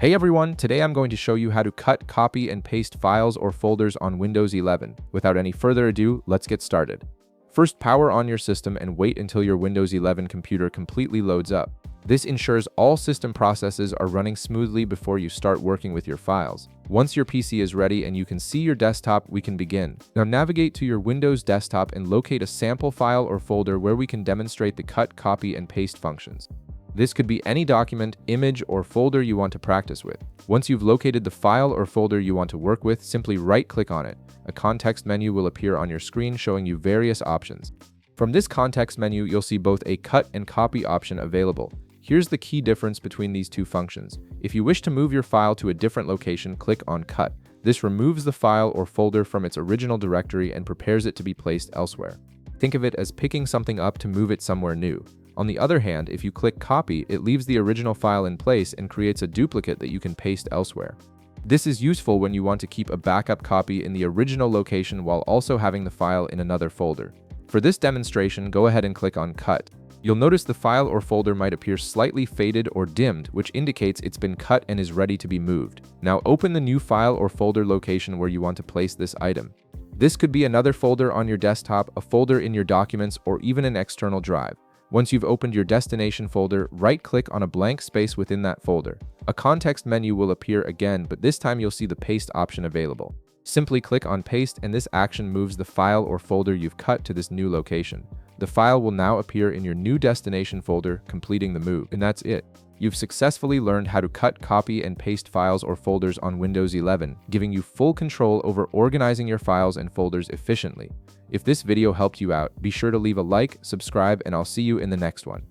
Hey everyone, today I'm going to show you how to cut, copy, and paste files or folders on Windows 11. Without any further ado, let's get started. First, power on your system and wait until your Windows 11 computer completely loads up. This ensures all system processes are running smoothly before you start working with your files. Once your PC is ready and you can see your desktop, we can begin. Now navigate to your Windows desktop and locate a sample file or folder where we can demonstrate the cut, copy, and paste functions. This could be any document, image, or folder you want to practice with. Once you've located the file or folder you want to work with, simply right-click on it. A context menu will appear on your screen showing you various options. From this context menu, you'll see both a cut and copy option available. Here's the key difference between these two functions. If you wish to move your file to a different location, click on Cut. This removes the file or folder from its original directory and prepares it to be placed elsewhere. Think of it as picking something up to move it somewhere new. On the other hand, if you click Copy, it leaves the original file in place and creates a duplicate that you can paste elsewhere. This is useful when you want to keep a backup copy in the original location while also having the file in another folder. For this demonstration, go ahead and click on Cut. You'll notice the file or folder might appear slightly faded or dimmed, which indicates it's been cut and is ready to be moved. Now open the new file or folder location where you want to place this item. This could be another folder on your desktop, a folder in your documents, or even an external drive. Once you've opened your destination folder, right-click on a blank space within that folder. A context menu will appear again, but this time you'll see the Paste option available. Simply click on Paste and this action moves the file or folder you've cut to this new location. The file will now appear in your new destination folder, completing the move. And that's it. You've successfully learned how to cut, copy, and paste files or folders on Windows 11, giving you full control over organizing your files and folders efficiently. If this video helped you out, be sure to leave a like, subscribe, and I'll see you in the next one.